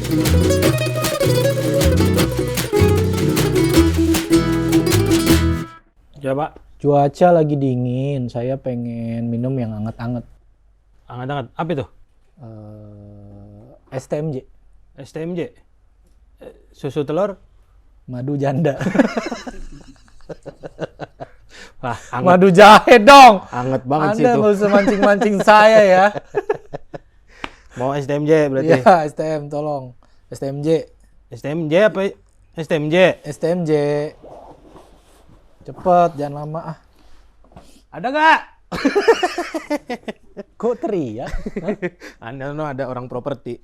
Ya Pak, Cuaca lagi dingin, saya pengen minum yang anget-anget. anget-anget. Apa itu? STMJ, STMJ? Susu telur? madu janda. Wah, anget, Madu jahe dong. anget banget sih Anda itu. nggak usah mancing-mancing saya ya. Mau STMJ berarti? Ya, STM tolong. STMJ, STMJ apa? STMJ? STMJ. Cepet, jangan lama ah. Ada nggak? Kok teriak? Anda no ada orang properti.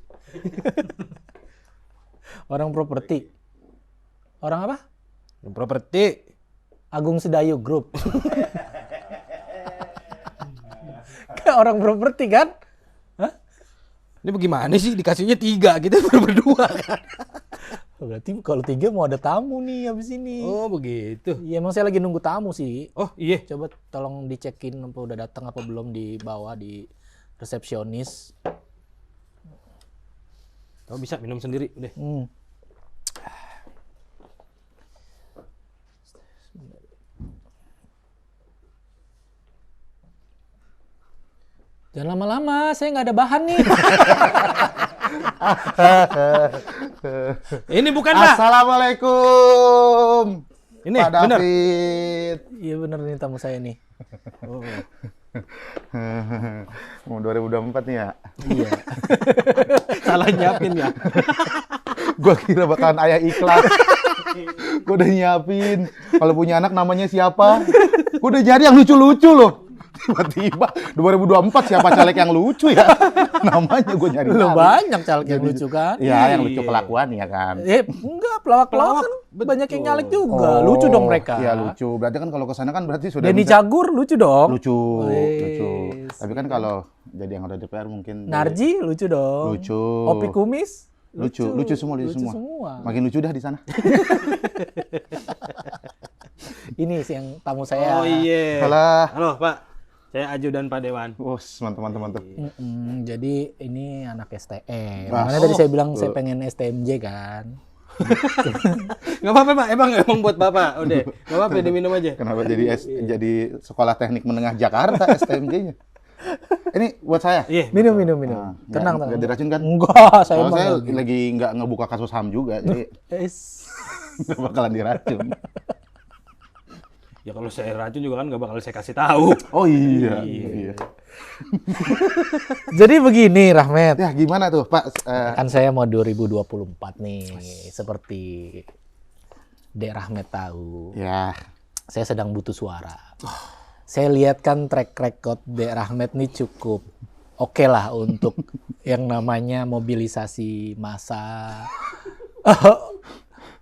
Orang properti. Orang apa? Properti. Agung Sedayu Group. Kayak orang properti kan? Hah? Ini bagaimana sih? Dikasihnya 3 gitu berdua kan? Berarti kalau 3 mau ada tamu nih habis ini. Oh begitu. Iya, emang saya lagi nunggu tamu sih. Oh iya. Coba tolong dicekin apa udah datang apa belum di bawah di resepsionis. Kamu bisa minum sendiri udah. Jangan lama-lama, saya nggak ada bahan nih. Ini bukan Pak. Assalamualaikum. Ini Pak bener. David. Iya bener nih tamu saya nih. Oh. Mau 2024 nih ya. Iya. Salah nyiapin ya. Gua kira bakalan ayah ikhlas. Gua udah nyiapin. Kalau punya anak namanya siapa? Gua udah nyari yang lucu-lucu loh. Tiba-tiba 2024 siapa caleg yang lucu ya? Namanya gue nyari. Lo banyak caleg yang lucu kan? Iya, yang lucu kelakuan ya kan. Enggak, pelawak-pelawak kan banyak yang nyalek juga. Lucu dong mereka. Iya, lucu. Berarti kan kalau ke sana kan berarti sudah Denny Cagur lucu dong. lucu, Wes. lucu. Tapi kan kalau jadi anggota DPR mungkin Narji lucu dong. lucu. Opi Kumis Lucu semua, lucu semua. Makin lucu dah di sana. Ini sih yang tamu saya. Oh iya. Salah. Halo Pak. Saya Ajudan Pak Dewan. Mantap. Jadi ini anak STM. Wah. Makanya tadi saya bilang saya pengen STMJ kan. Nggak apa-apa Pak. Emang buat Bapak. Udah. Nggak apa-apa diminum aja. Kenapa jadi Sekolah Teknik Menengah Jakarta STMJ-nya? Ini buat saya. Iya. Minum. Nah, Tenang. nggak diracun kan? Enggak, saya Kalau saya emang lagi nggak ngebuka kasus HAM juga, jadi nggak bakalan diracun. Ya kalau saya racun juga kan nggak bakal saya kasih tahu. Oh iya. Jadi begini Rahmat. Ya gimana tuh Pak? Kan saya mau 2024 nih. Seperti Dek Rahmat tahu. Ya. Saya sedang butuh suara. Saya lihat kan track record Dek Rahmat nih cukup oke lah untuk yang namanya mobilisasi massa.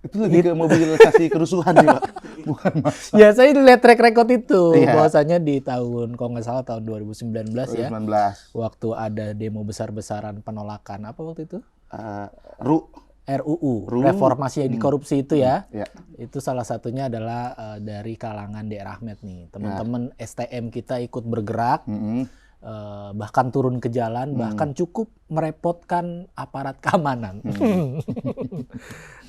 Itu lebih ke mobilisasi kerusuhan sih Pak, bukan massa. Ya saya lihat track record itu. Iya. Bahwasanya di tahun, kalau nggak salah tahun 2019 ya. 2019. Waktu ada demo besar-besaran penolakan. Apa waktu itu? RUU, RUU. reformasi yang dikorupsi itu ya. Ya. Itu salah satunya adalah dari kalangan Dek Rahmat nih. Teman-teman STM kita ikut bergerak. Bahkan turun ke jalan, bahkan cukup merepotkan aparat keamanan.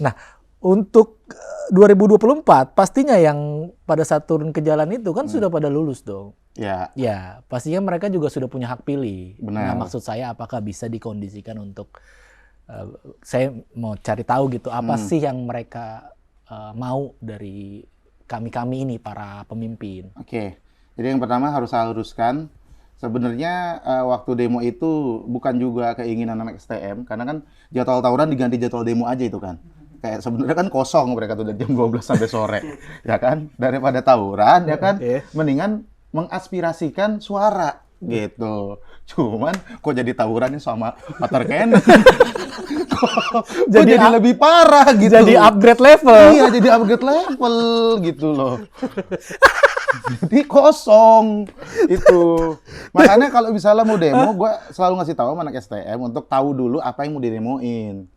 Nah, untuk 2024 pastinya yang pada saat turun ke jalan itu kan sudah pada lulus dong. Ya. Ya, pastinya mereka juga sudah punya hak pilih. Benar. Nah, maksud saya apakah bisa dikondisikan untuk saya mau cari tahu gitu apa sih yang mereka mau dari kami-kami ini para pemimpin. Oke. Jadi yang pertama harus saya luruskan. Sebenarnya waktu demo itu bukan juga keinginan anak STM, karena kan jadwal tawuran diganti jadwal demo aja itu kan. Kayak sebenarnya kan kosong mereka tuh dari jam 12 sampai sore, ya kan? Daripada tawuran, ya kan? Mendingan mengaspirasikan suara gitu. Cuman kok jadi tawurannya sama Water Cannon. kok jadi lebih parah gitu. Jadi upgrade level. Iya, jadi upgrade level gitu loh. Jadi kosong itu. Makanya kalau misalnya mau demo, gue selalu ngasih tahu sama anak STM untuk tahu dulu apa yang mau didemoin.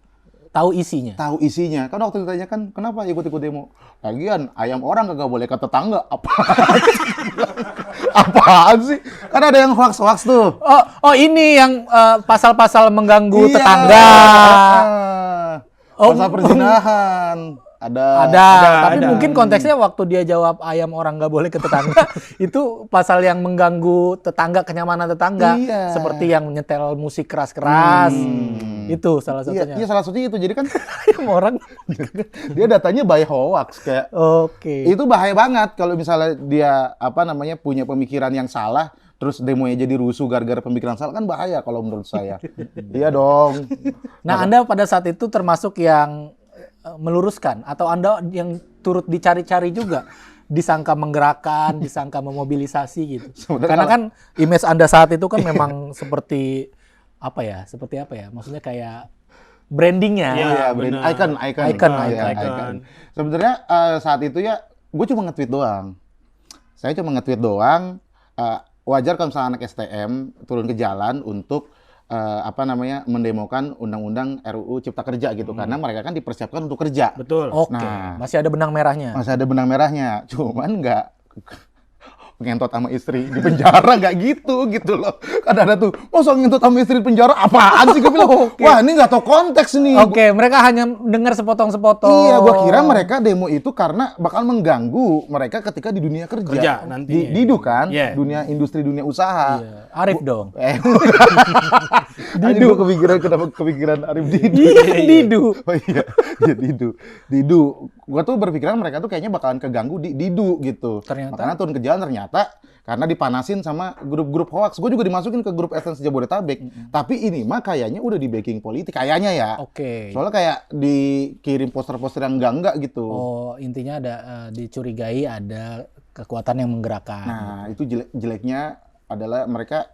Tahu isinya. Tahu isinya. Kan waktu ditanya kan, kenapa ikut-ikut demo? Lagian ayam orang kagak boleh ke tetangga. Apaan sih? Kan ada yang hoax-hoax tuh. Oh ini yang pasal-pasal mengganggu Iya. tetangga. pasal perzinahan. Ada. Tapi mungkin konteksnya waktu dia jawab ayam orang nggak boleh ke tetangga, itu pasal yang mengganggu tetangga, kenyamanan tetangga. Iya. Seperti yang menyetel musik keras-keras. Itu salah satunya. Iya, salah satunya itu. Jadi kan Ayam orang. dia datanya by hoax kayak. Oke. Itu bahaya banget kalau misalnya dia punya pemikiran yang salah, terus demonya jadi rusuh gara-gara pemikiran salah, kan bahaya kalau menurut saya. Iya dong. Nah, Anda pada saat itu termasuk yang meluruskan atau Anda yang turut dicari-cari juga, disangka menggerakkan, disangka memobilisasi gitu. Sebenarnya Karena kan image Anda saat itu kan memang seperti apa ya? Maksudnya kayak brandingnya. Iya, brand benar. icon. Sebenarnya saat itu ya gue cuma nge-tweet doang. Saya cuma nge-tweet doang. Wajar kalau misalnya anak STM turun ke jalan untuk mendemokan undang-undang RUU Cipta Kerja gitu, karena mereka kan dipersiapkan untuk kerja. Betul. Oke, Nah. masih ada benang merahnya. Masih ada benang merahnya, cuman nggak ngentot sama istri di penjara, nggak gitu loh. Kan ada tuh, masa ngentot sama istri di penjara, apaan sih? Gue bilang, wah ini nggak tahu konteks nih. Oke, mereka hanya dengar sepotong-sepotong. Iya, gua kira mereka demo itu karena bakal mengganggu mereka ketika di dunia kerja. nantinya. Didu kan, Yeah. dunia industri, dunia usaha. Iya, Arif dong. Didu kepikiran Arif Didu. Didu. Oh iya, ya Didu. Gua tuh berpikiran mereka tuh kayaknya bakalan keganggu di Didu gitu. Ternyata? Makanya turun ke jalan ternyata karena dipanasin sama grup-grup hoax. Gue juga dimasukin ke grup Essence Jabodetabek. Tapi ini mah kayaknya udah di backing politik kayaknya ya. Oke. Soalnya kayak dikirim poster-poster yang enggak gitu. Oh, intinya ada dicurigai ada kekuatan yang menggerakkan. Nah, itu jeleknya adalah mereka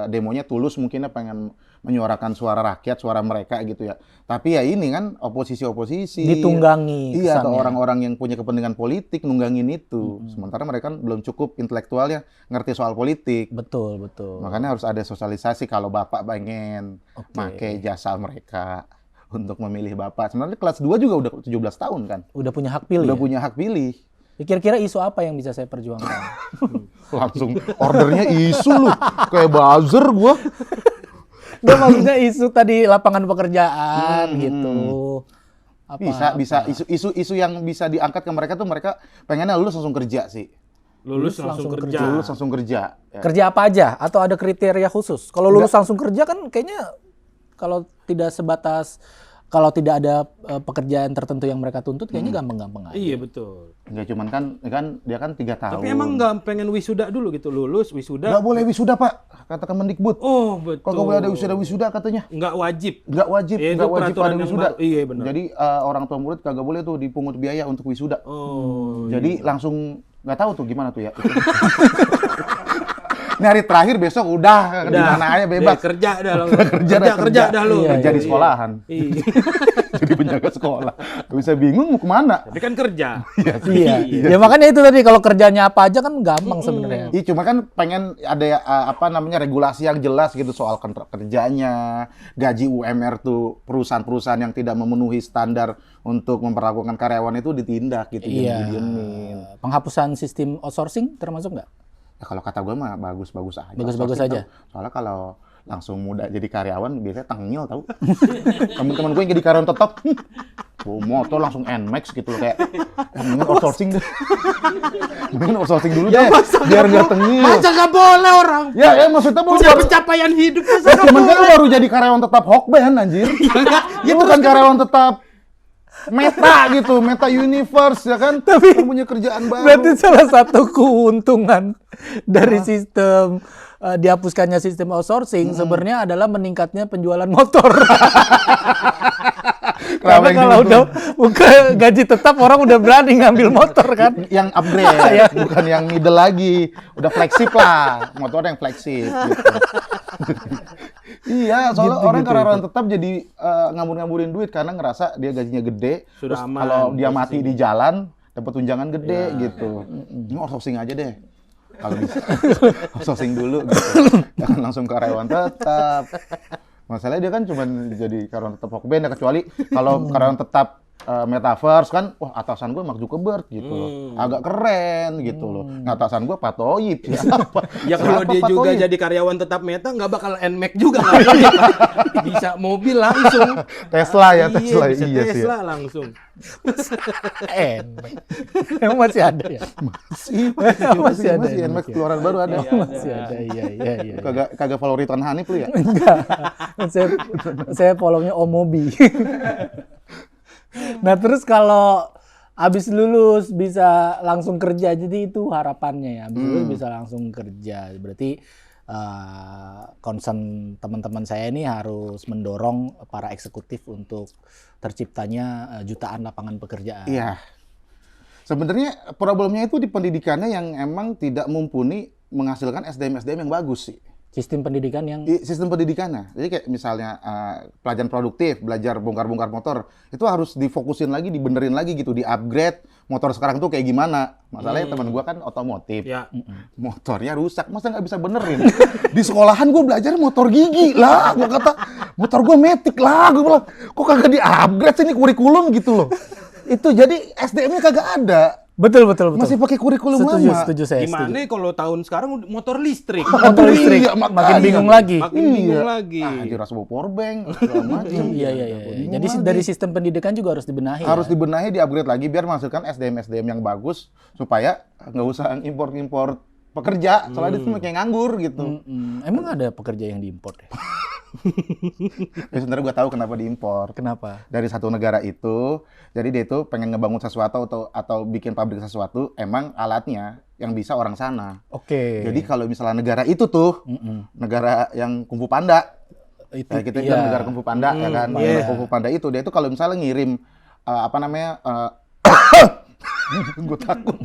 demonya tulus mungkin pengen menyuarakan suara rakyat, suara mereka gitu ya. Tapi ya ini kan oposisi-oposisi. Ditunggangi Iya, atau kesannya. orang-orang yang punya kepentingan politik nunggangin itu. Sementara mereka kan belum cukup intelektualnya ngerti soal politik. Betul. Makanya harus ada sosialisasi kalau Bapak pengen pakai jasa mereka untuk memilih Bapak. Sebenarnya kelas 2 juga udah 17 tahun kan. Udah punya hak pilih. Udah Ya? punya hak pilih. Ya, kira-kira isu apa yang bisa saya perjuangkan? Langsung ordernya isu lu. Kayak buzzer gua. Nggak, maksudnya isu tadi lapangan pekerjaan gitu. Apa? Bisa isu yang bisa diangkat ke mereka tuh, mereka pengennya lulus langsung kerja sih. Lulus langsung kerja. Lulus langsung kerja. Ya. Kerja apa aja atau ada kriteria khusus? Kalau lulus langsung kerja kan kayaknya kalau tidak ada pekerjaan tertentu yang mereka tuntut kayaknya gampang-gampang aja. Iya, betul. Enggak cuman kan dia kan 3 tahun. Tapi emang nggak pengen wisuda dulu gitu, lulus wisuda. Nggak boleh wisuda, Pak. Kata Kemendikbud. Oh, betul. Kalau nggak boleh ada wisuda katanya. Nggak wajib. Nggak wajib, Itu nggak wajib peraturan ada yang wisuda. baru. Iya, benar. Jadi orang tua murid kagak boleh tuh dipungut biaya untuk wisuda. Oh. Jadi langsung nggak tahu tuh gimana tuh ya. Ini hari terakhir, besok udah di mana aja bebas. Kerja dah lo. Kerja dah lu. Iya, Kerja di sekolahan. Iya. Jadi penjaga sekolah. Nggak bisa bingung mau kemana. Tapi kan kerja. Iya. Ya makanya itu tadi kalau kerjanya apa aja kan gampang sebenarnya. Iya, cuma kan pengen ada regulasi yang jelas gitu soal kontrak kerjanya, gaji UMR tuh perusahaan-perusahaan yang tidak memenuhi standar untuk memperlakukan karyawan itu ditindak gitu, Iya. didiemin. Penghapusan sistem outsourcing termasuk nggak? Ya, kalau kata gue mah bagus-bagus aja. Bagus-bagus Soalnya aja. Soalnya kalau langsung muda jadi karyawan biasanya tengil tau. Temen-temen gue yang jadi karyawan tetap bawa motor langsung NMAX gitu loh, kayak mendingan outsourcing deh. Mendingan outsourcing dulu deh biar nggak tengil. Masa nggak boleh orang? Ya maksudnya Punya pencapaian hidup masa ya, nggak cuman kan boleh? baru jadi karyawan tetap Hokben anjir. Ya bukan karyawan tetap Meta gitu, Meta Universe ya kan. Tapi punya kerjaan baru. Berarti salah satu keuntungan dari sistem dihapuskannya sistem outsourcing sebenarnya adalah meningkatnya penjualan motor. Karena kalau udah buka gaji tetap orang udah berani ngambil motor kan. Yang upgrade, bukan yang middle lagi. Udah fleksib lah, motor yang fleksib gitu. Iya, soalnya orang karyawan tetap jadi ngambur-ngamburin duit karena ngerasa dia gajinya gede. Sudah terus aman, kalau dia mati di jalan dapat tunjangan gede gitu. Ini outsourcing aja deh. Kalau bisa outsourcing dulu gitu. Jangan langsung karyawan tetap. Masalahnya dia kan cuma jadi karyawan tetap Hokben ya, kecuali kalau karyawan tetap metaverse kan, wah atasan gue Mark Zuckerberg gitu loh, agak keren gitu loh. Nah, atasan gue Pak Thoyib, siapa? Ya kalau Siapa dia Pak juga Thoyib? jadi karyawan tetap Meta, nggak bakal NMAX juga kali. Bisa mobil langsung. Tesla ya, Iya, Tesla. bisa Iya sih. Tesla langsung. Emang masih ada ya? Masih ada. Masih NMAX keluaran baru ada. Masih ada, iya. Kagak follow Ridwan Hanif lu ya? Enggak. Saya follow-nya Om Mobi. Nah, terus kalau habis lulus bisa langsung kerja, jadi itu harapannya ya. Habis lulus bisa langsung kerja. Berarti concern teman-teman saya ini harus mendorong para eksekutif untuk terciptanya jutaan lapangan pekerjaan. Iya. Sebenarnya problemnya itu di pendidikannya yang emang tidak mumpuni menghasilkan SDM-SDM yang bagus sih. Sistem pendidikan yang Sistem pendidikannya. Jadi kayak misalnya pelajaran produktif, belajar bongkar-bongkar motor, itu harus difokusin lagi, dibenerin lagi gitu, di-upgrade. Motor sekarang tuh kayak gimana? Masalahnya teman gua kan otomotif. Ya. Motornya rusak, masa nggak bisa benerin? Di sekolahan gua belajar motor gigi lah. Gua kata, motor gua metik lah. Gua bilang, kok kagak di-upgrade sih ini kurikulum gitu loh. Itu jadi SDM-nya kagak ada. betul. Masih pakai kurikulum lama. Setuju saya. Gimana kalau tahun sekarang motor listrik? Motor listrik Iya, makin makanya. bingung lagi. Makin bingung lagi. Anjir, harus bawa powerbank, segala macam. Iya. Jadi dari sistem pendidikan juga harus dibenahi. Harus ya? dibenahi, di-upgrade lagi biar menghasilkan SDM-SDM yang bagus supaya nggak usah import-import pekerja, soalnya itu kayak nganggur gitu. Emang ada pekerja yang diimpor ya? Ya sebenarnya gue tahu kenapa diimpor. Kenapa? Dari satu negara itu, jadi dia itu pengen ngebangun sesuatu atau bikin pabrik sesuatu, emang alatnya yang bisa orang sana. Oke. Jadi kalau misalnya negara itu tuh, negara yang Kung Fu Panda, Itu kayak kita iya. bilang negara Kung Fu Panda, ya kan? iya. Kung Fu Panda itu, dia itu kalau misalnya ngirim, gue takut.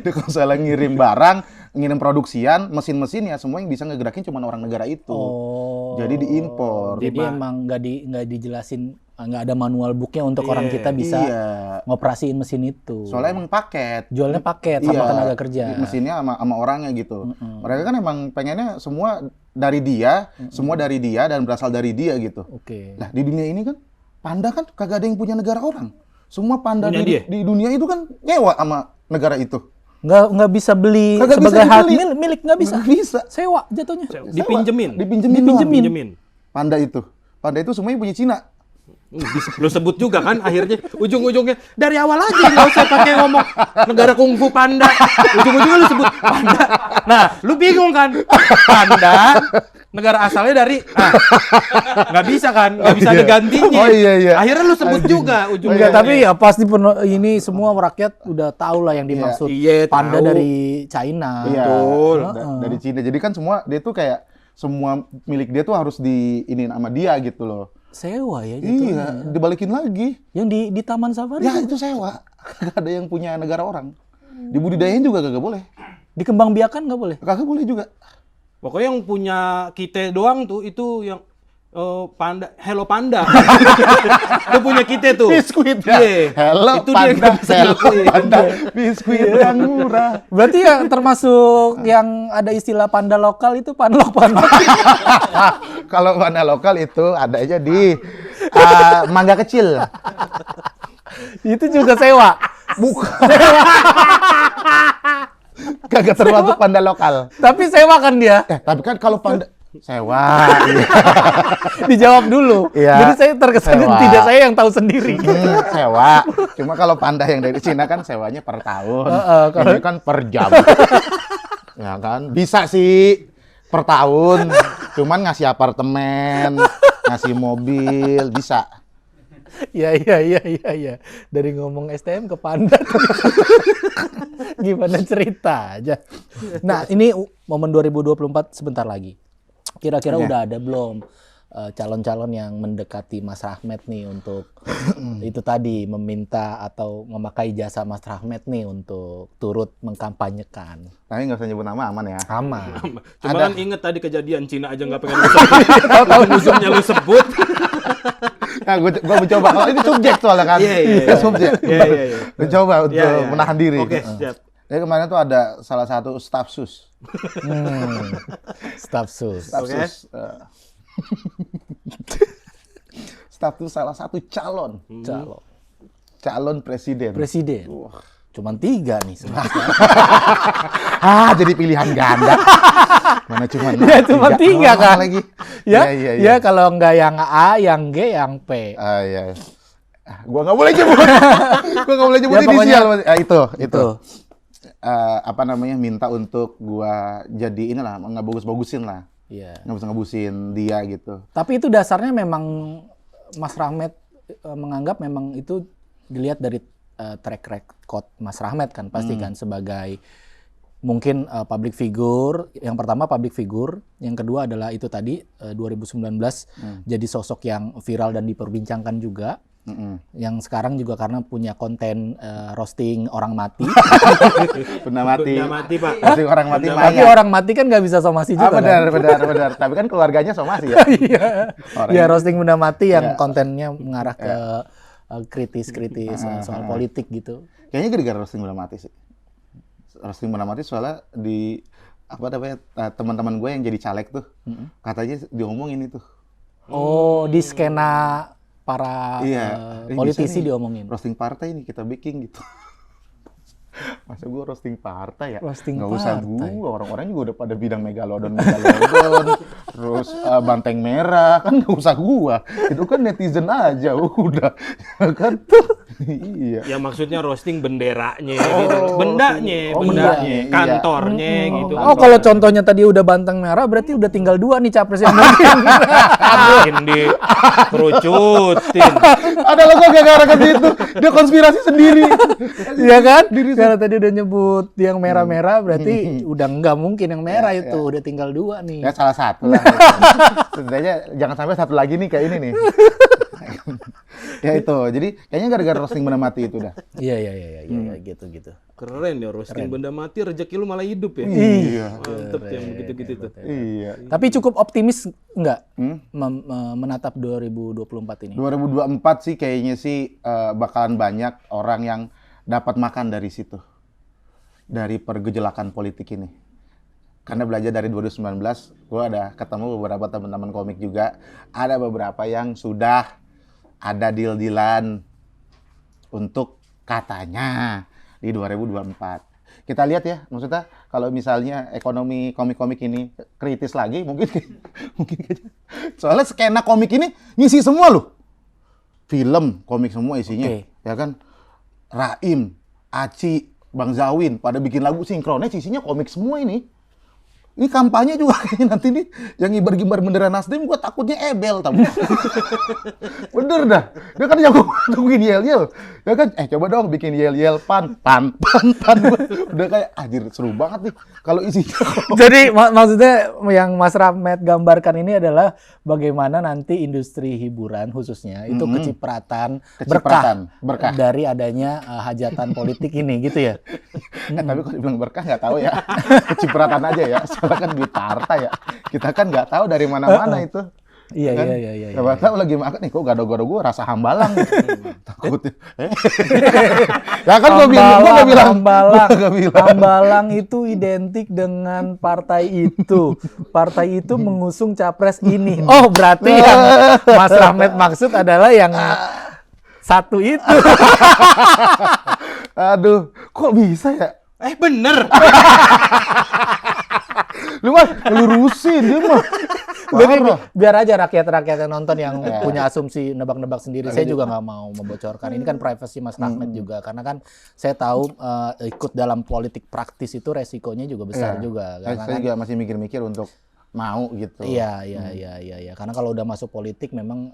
Dia kalau misalnya ngirim barang, ngirim produksian, mesin-mesinnya, semua yang bisa ngegerakin cuma orang negara itu. Oh. Jadi diimpor. Jadi emang nggak dijelasin, nggak ada manual booknya untuk orang kita bisa Iya. ngoperasiin mesin itu. Soalnya emang paket. Jualnya paket sama Iya, tenaga kerja. mesinnya sama orangnya gitu. Mereka kan emang pengennya semua dari dia, semua dari dia dan berasal dari dia gitu. Oke. Nah, di dunia ini kan panda kan kagak ada yang punya negara orang. Semua panda Punya dia? di dunia itu kan nyewa sama negara itu. Nggak bisa beli Kagak bisa sebagai hak dibeli. milik, nggak bisa. Nggak bisa. Sewa jatuhnya. Dipinjemin. Dipinjemin. Panda itu semuanya punya Cina. Lu sebut juga kan akhirnya ujung-ujungnya dari awal aja nggak usah pakai ngomong negara kungfu panda. Ujung-ujungnya lu sebut panda. Nah, lu bingung kan? Panda negara asalnya dari nggak bisa kan? Nggak bisa ada gantinya. Oh, iya. Akhirnya lu sebut juga ujungnya. Enggak, tapi ya pasti ini semua rakyat udah tahu lah yang dimaksud. Iya, Panda tahu. dari China. Iya, Betul. dari Cina. Jadi kan semua dia tuh kayak semua milik dia tuh harus diinin sama dia gitu loh. Sewa ya gitu. Iya, dibalikin lagi. Yang di Taman Safari Ya itu sewa. Kagak ada yang punya negara orang. Dibudidayain juga kagak boleh. dikembangbiakan nggak boleh. Kagak boleh juga. Pokoknya yang punya kita doang tuh itu yang panda, Hello Panda. Itu punya kita tuh. Biskuit ya. Iya. Hello Itu dia Panda, nggak bisa Hello ngakuin. Panda. Biskuit yang murah. Berarti ya termasuk yang ada istilah panda lokal itu panlok panda. Kalau panda lokal itu ada aja di Mangga Kecil. Itu juga sewa. Bukan. Kagak termasuk panda lokal. Tapi sewa kan dia. Tapi kan kalau panda sewa. Iya. Dijawab dulu. Iya. Jadi saya terkesan Sewa. tidak saya yang tahu sendiri. Sewa. Cuma kalau panda yang dari Cina kan sewanya per tahun. kalau- Ini kan per jam. Ya kan? Bisa sih per tahun. Cuman ngasih apartemen, ngasih mobil, bisa. Iya. Dari ngomong STM ke panda. Gimana cerita aja. Nah, ini momen 2024 sebentar lagi. Kira-kira Iya. udah ada belum calon-calon yang mendekati Mas Rahmat nih untuk itu tadi meminta atau memakai jasa Mas Rahmat nih untuk turut mengkampanyekan. Tapi nggak usah nyebut nama, aman ya. Aman. Cuma kan inget tadi kejadian Cina aja nggak pengen lu sebut. Tahu ujungnya lu sebut. Nah, gua mencoba. Kalau ini subjek soalnya kan. Iya. Subjek. Iya. Mencoba untuk Iya. menahan diri. Oke, siap. Jadi kemarin tuh ada salah satu staf sus. Staf sus. Staf Oke. sus. Staf sus salah satu calon. Calon. calon presiden. Presiden. Cuman 3 nih sebenarnya. Jadi pilihan ganda. Mana cuman Ya cuma 3 kan. lagi. Ya, Iya. ya kalau nggak yang A, yang G, yang P. Iya. Gua nggak boleh nyebut. Gua nggak boleh nyebut Ya, pokoknya inisial. Itu. Tuh. Minta untuk gua jadi inilah, ngebagus-bagusin lah. Iya. Ngebagusin dia gitu. Tapi itu dasarnya memang Mas Rahmat menganggap memang itu dilihat dari track record Mas Rahmat kan pasti kan sebagai mungkin public figure. Yang pertama public figure, yang kedua adalah itu tadi 2019 jadi sosok yang viral dan diperbincangkan juga. Yang sekarang juga karena punya konten roasting orang mati. Benda mati. Benda mati, Pak. Roasting orang mati Benda Tapi mayat. orang mati kan nggak bisa somasi juga kan. Benar. Tapi kan keluarganya somasi ya. Iya. Orang- Ya roasting benda mati yang Ya. kontennya mengarah ke kritis-kritis soal politik gitu. Kayaknya gara-gara roasting benda mati sih. Roasting benda mati soalnya di teman-teman gue yang jadi caleg tuh katanya diomongin itu. Oh, di skena para Ini politisi bisa nih, diomongin. roasting partai nih kita bikin gitu. Masa gue roasting partai ya? Roasting Nggak usah partai. gue, orang-orang juga udah pada bidang megalodon, terus banteng merah, kan nggak usah gue. Itu kan netizen aja, udah. Kan? Iya. Ya maksudnya roasting benderanya, gitu. Bendanya, bendanya, iya. kantornya gitu. Oh, kalau contohnya tadi udah banteng merah, berarti udah tinggal 2 nih capres yang mungkin. Makin dikerucutin. Ada logo gara-gara ke situ, dia konspirasi sendiri. Iya kan? Karena tadi udah nyebut yang merah-merah, berarti udah nggak mungkin yang merah itu, udah tinggal 2 nih. Ya salah satu lah. Sebenarnya jangan sampai satu lagi nih kayak ini nih. Ya itu, jadi kayaknya gara-gara roasting benda mati itu dah. Iya, gitu. Keren ya roasting benda mati, rezeki lu malah hidup ya. Iya. Mantep yang begitu-gitu tuh. Iya. Tapi cukup optimis nggak menatap 2024 ini? 2024 sih kayaknya sih bakalan banyak orang yang dapat makan dari situ. Dari pergejolakan politik ini. Karena belajar dari 2019, gue ada ketemu beberapa teman-teman komik juga. Ada beberapa yang sudah ada deal-dealan untuk katanya di 2024. Kita lihat ya, maksudnya kalau misalnya ekonomi komik-komik ini kritis lagi, mungkin soalnya skena komik ini ngisi semua loh. Film, komik semua isinya, ya kan? Raim, Aci, Bang Zawin pada bikin lagu sinkronnya isinya komik semua ini. Ini kampanye juga kayaknya nanti nih yang ngibar-gibar bendera Nasdem, gua takutnya ebel tamu. Bener dah. Dia kan yang bikin yel-yel. Ya kan, coba dong bikin yel-yel pan. Udah kayak anjir seru banget nih kalau isinya. Jadi maksudnya yang Mas Rahmat gambarkan ini adalah bagaimana nanti industri hiburan khususnya itu kecipratan berkah dari adanya hajatan politik ini gitu ya. Tapi kalau dibilang berkah nggak tahu ya. Kecipratan aja ya. Soalnya kan duit partai ya. Kita kan nggak tahu dari mana-mana itu. Iya. Coba tahu lagi makan nih, kok gado-gado gue rasa hambalang. Takutnya. Ya kan gue bilang. Hambalang itu identik dengan partai itu. Partai itu mengusung capres ini. Oh, berarti yang Mas Rahmat maksud adalah yang satu itu. Aduh, kok bisa ya? Bener. Lu mah ngelurusin dia mah. Jadi biar aja rakyat-rakyat yang nonton yang punya asumsi nebak-nebak sendiri. Saya juga nggak mau membocorkan. Ini kan privasi Mas Rahmat juga. Karena kan saya tahu ikut dalam politik praktis itu resikonya juga besar juga. Karena Saya juga masih mikir-mikir untuk mau gitu. Iya. Karena kalau udah masuk politik memang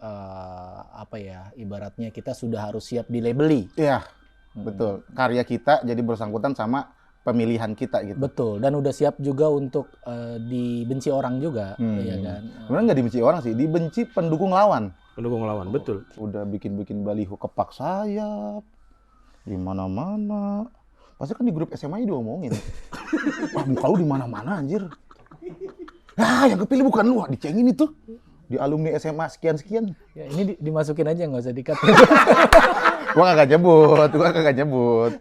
ibaratnya kita sudah harus siap dilabeli. Iya, betul. Karya kita jadi bersangkutan sama pemilihan kita gitu. Betul. Dan udah siap juga untuk dibenci orang juga, ya kan? Sebenarnya nggak dibenci orang sih, dibenci pendukung lawan. Pendukung lawan, betul. Udah bikin baliho kepak sayap di mana-mana. Pasti kan di grup SMA diomongin. Wah, muka lu di mana-mana anjir. Nah, yang kepilih bukan lu, dicengin itu. Di alumni SMA sekian-sekian. Ya, ini dimasukin aja, nggak usah di-cut. Gua kagak nyebut.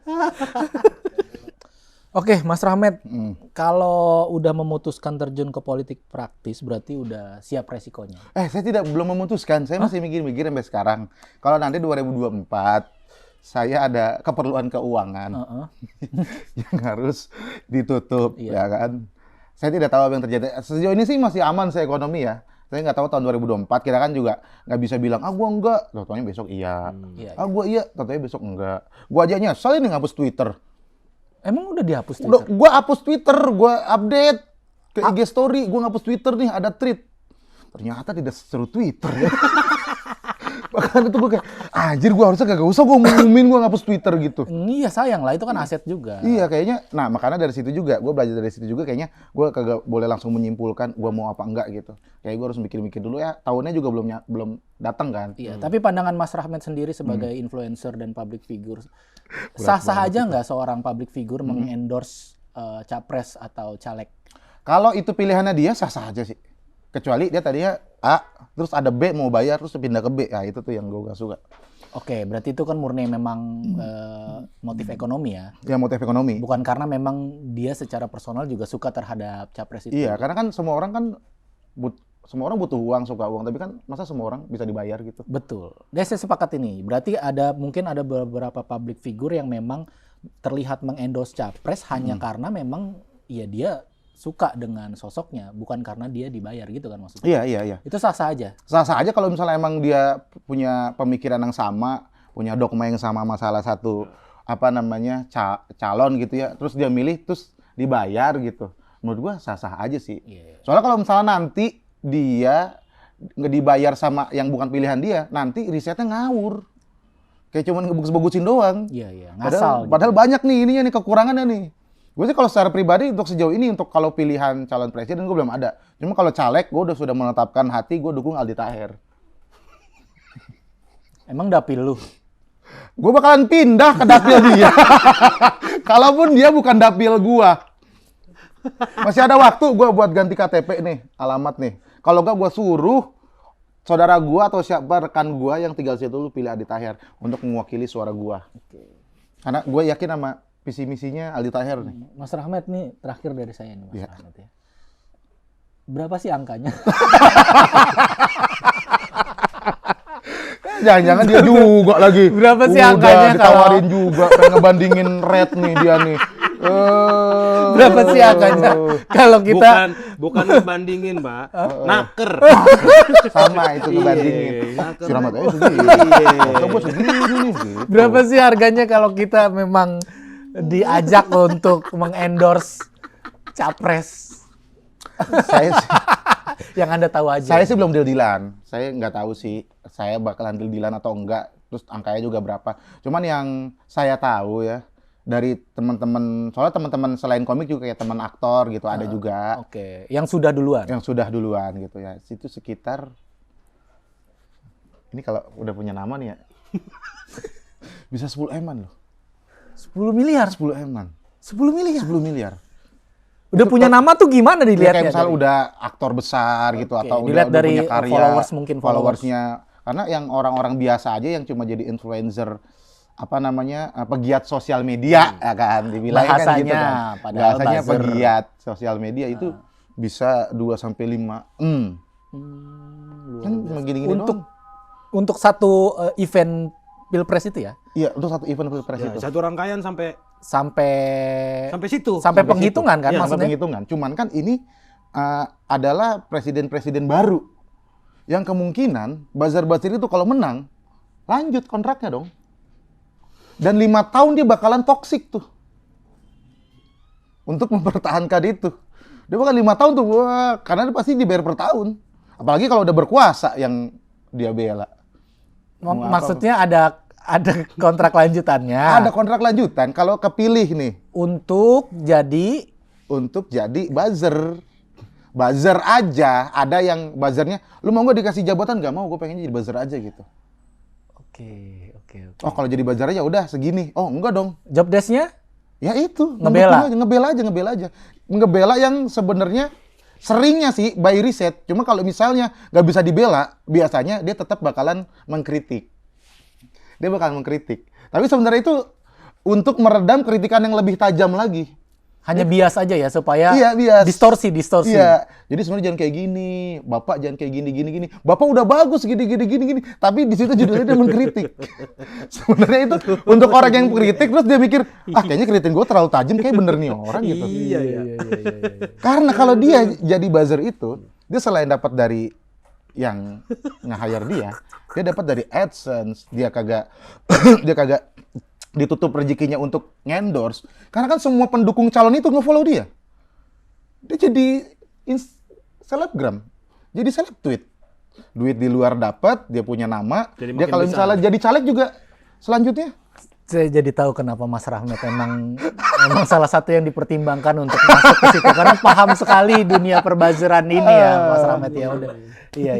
Oke, Mas Rahmat, kalau udah memutuskan terjun ke politik praktis, berarti udah siap resikonya. Saya belum memutuskan. Saya masih mikir-mikir sampai sekarang. Kalau nanti 2024, saya ada keperluan keuangan yang harus ditutup, ya kan. Saya tidak tahu apa yang terjadi. Sejauh ini sih masih aman saya ekonomi ya. Saya nggak tahu tahun 2024, kita kan juga nggak bisa bilang, gua enggak, tau-taunya besok iya. Gua iya, tau-taunya besok enggak. Gua aja nyesel ini ngapus Twitter. Emang udah dihapus Udah, Twitter? gua hapus Twitter, gua update ke IG story, gua ngapus Twitter nih, ada tweet. Ternyata tidak seseru Twitter ya. Bahkan itu gue kayak, anjir gue harusnya gak usah gue ngumumin gue ngapus Twitter gitu. Iya sayang lah, itu kan aset juga. Iya kayaknya, nah makanya dari situ juga, gue belajar dari situ juga kayaknya gue kagak boleh langsung menyimpulkan gue mau apa enggak gitu. Kayak gue harus mikir-mikir dulu ya, tahunnya juga belum datang kan. Iya, tapi pandangan Mas Rahmat sendiri sebagai influencer dan public figure, sah-sah aja nggak seorang public figure mengendorse capres atau caleg? Kalau itu pilihannya dia, sah-sah aja sih. Kecuali dia tadinya A, terus ada B mau bayar, terus pindah ke B. Ya itu tuh yang gue gak suka. Oke, berarti itu kan murni memang motif ekonomi ya? Ya motif ekonomi. Bukan karena memang dia secara personal juga suka terhadap capres itu? Iya, karena kan semua orang kan semua orang butuh uang, suka uang. Tapi kan masa semua orang bisa dibayar gitu? Betul. Dan saya sepakat ini. Berarti mungkin ada beberapa public figure yang memang terlihat mengendorse capres hanya karena memang ya dia suka dengan sosoknya, bukan karena dia dibayar gitu kan maksudnya. Iya. Itu sah-sah aja. Sah-sah aja kalau misalnya emang dia punya pemikiran yang sama, punya dogma yang sama masalah satu calon gitu ya, terus dia milih terus dibayar gitu. Menurut gua sah-sah aja sih. Soalnya kalau misalnya nanti dia nggak dibayar sama yang bukan pilihan dia, nanti risetnya ngawur. Kayak cuman ngebagus-bagusin doang. Iya, ngasal. Padahal banyak nih ininya nih kekurangannya nih. Gue sih kalau secara pribadi untuk sejauh ini untuk kalau pilihan calon presiden gue belum ada. Cuma kalau caleg gue sudah menetapkan hati gue dukung Aldi Taher. Emang dapil lu? Gue bakalan pindah ke dapil dia. Kalaupun dia bukan dapil gue. Masih ada waktu gue buat ganti KTP nih, alamat nih. Kalau enggak gue suruh saudara gue atau siapa rekan gue yang tinggal situ lu pilih Aldi Taher untuk mewakili suara gue. Karena gue yakin sama visi misinya Aldi Taher nih. Mas Rahmat nih terakhir dari saya nih Mas Rahmat ya. Berapa sih angkanya? Jangan-jangan dia juga lagi. Berapa sih angkanya ditawarin juga pengen ngebandingin red nih dia nih. Berapa sih angkanya? Kalau kita bukan ngebandingin, Mbak. Naker. Sama itu ngebandingin. Si Rahmat aja segini. Coba segini nih. Gitu. Berapa sih harganya kalau kita memang diajak untuk mengendorse capres? Saya sih, yang Anda tahu aja. Saya sih belum deal-dealan. Saya nggak tahu sih saya bakalan deal-dealan atau enggak. Terus angkanya juga berapa. Cuman yang saya tahu ya dari teman-teman, soalnya teman-teman selain komik juga kayak teman aktor gitu ada juga. Oke, yang sudah duluan. Yang sudah duluan gitu ya. Itu sekitar ini kalau udah punya nama nih ya. Bisa 10 M-an loh. 10 miliar? 10 M-an. 10 miliar? 10 miliar. Udah punya nama tuh gimana dilihatnya? Kayak misalnya udah aktor besar gitu atau dilihat udah dari punya karya, followers mungkin followersnya. Karena yang orang-orang biasa aja yang cuma jadi influencer pegiat sosial media ya kan dibilangnya kan gitu kan. Bahasanya pegiat sosial media itu bisa 2 sampai 5 kan gini-gini untuk satu event Pilpres itu ya? Iya, untuk satu event Pilpres itu. Satu rangkaian sampai situ. Sampai penghitungan kan ya, maksudnya? Sampai penghitungan. Cuman kan ini adalah presiden-presiden baru yang kemungkinan buzzer-buzzer itu kalau menang lanjut kontraknya dong. Dan 5 tahun dia bakalan toksik tuh. Untuk mempertahankan itu. Dia bakal 5 tahun tuh, karena dia pasti dibayar per tahun. Apalagi kalau udah berkuasa yang dia bela. Maksudnya ada kontrak lanjutannya. Ada kontrak lanjutan kalau kepilih nih. Untuk jadi buzzer. Buzzer aja. Ada yang buzzernya, lu mau gue dikasih jabatan? Gak mau, gue pengen jadi buzzer aja gitu. Oke. Oh kalau jadi buzzer aja udah segini. Oh enggak dong. Job desk-nya? Ya itu. Ngebela aja. Ngebela yang sebenarnya seringnya sih by riset. Cuma kalau misalnya nggak bisa dibela, biasanya dia tetap bakalan mengkritik. Tapi sebenarnya itu untuk meredam kritikan yang lebih tajam lagi. Hanya bias aja ya supaya Iya, bias. distorsi. Iya, jadi sebenarnya jangan kayak gini, Bapak jangan kayak gini. Bapak udah bagus gini. Tapi di situ judulnya dia mengkritik. Sebenarnya itu untuk orang yang kritik terus dia mikir, kayaknya kritik gue terlalu tajam, kayak bener nih orang gitu. Iya. Karena kalau dia jadi buzzer itu, dia selain dapat dari yang nge-hire dia dapat dari AdSense, dia kagak ditutup rezekinya untuk ngendorse. Karena kan semua pendukung calon itu nge-follow dia. Dia jadi selebgram. Jadi seleb tweet. Duit di luar dapat, dia punya nama. Jadi Dia makin kalau besar. misalnya jadi caleg juga selanjutnya. Saya jadi tahu kenapa Mas Rahmat emang salah satu yang dipertimbangkan untuk masuk ke situ karena paham sekali dunia perbuzzeran ini ya Mas Rahmat ya udah. Iya.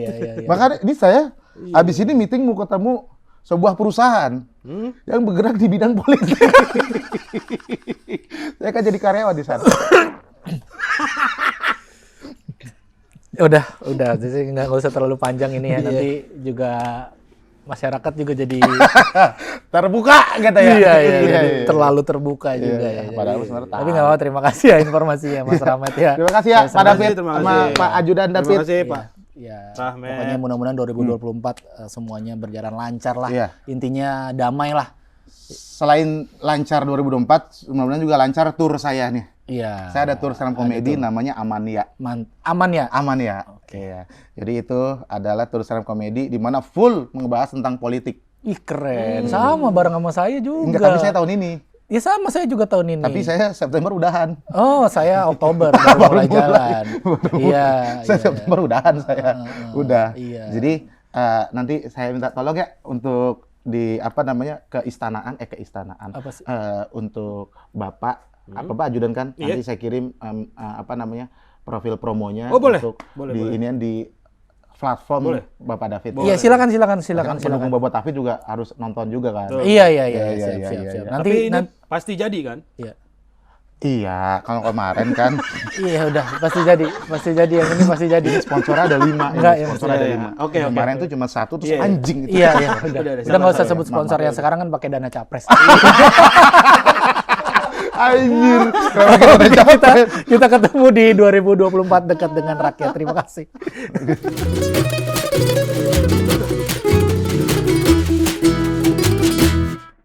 Makanya ini saya habis ini meeting mau ketemu sebuah perusahaan yang bergerak di bidang politik. Saya kan jadi karyawan di sana. Udah. Jadi nggak usah terlalu panjang ini ya. Nanti juga masyarakat juga jadi Terbuka kata ya. jadi terlalu terbuka juga ya. Padahal Jadi- sebenarnya tapi nggak apa-apa, terima kasih ya informasinya Mas Rahmat ya. Terima kasih ya Pak David terima sama kasih. Pak Ajudan David. Terima kasih, Pak. Ya, Rahmat. pokoknya mudah-mudahan 2024 semuanya berjalan lancar lah. Iya. Intinya damai lah. Selain lancar 2024, mudah-mudahan juga lancar tur saya nih. Iya. Saya ada tur stand up komedi namanya Amania. Aman ya? Aman ya. Oke ya. Jadi itu adalah tur stand up komedi di mana full ngebahas tentang politik. Ih keren. Sama bareng sama saya juga. Enggak, tapi saya tahun ini. Ya sama saya juga tahun ini. Tapi saya September udahan. Oh, saya Oktober baru mulai jalan. Iya. Saya September udahan saya. Udah. Iya. Jadi nanti saya minta tolong ya untuk di keistanaan. Apa sih? Untuk Bapak Pak Ajudan kan Iya. nanti saya kirim profil promonya Oh, boleh. untuk Boleh. di platform Boleh. Bapak David. Iya, silakan. Kan pendukung Bapak David juga harus nonton juga kan. Iya. Iya, Siap. iya. Nanti Tapi ini pasti jadi kan? Iya. Iya, kalau kemarin kan Iya udah pasti jadi yang ini pasti jadi. sponsornya ada 5. Enggak, yang sponsor ada iya. 5. Oke. Kemarin tuh cuma 1 terus Iya. anjing itu. Iya udah Udah, nggak usah sama-sama. sebut sponsor yang sekarang kan pakai dana capres. Anjir. Kenapa kita udah capek? Kita ketemu di 2024 dekat dengan rakyat. Terima kasih.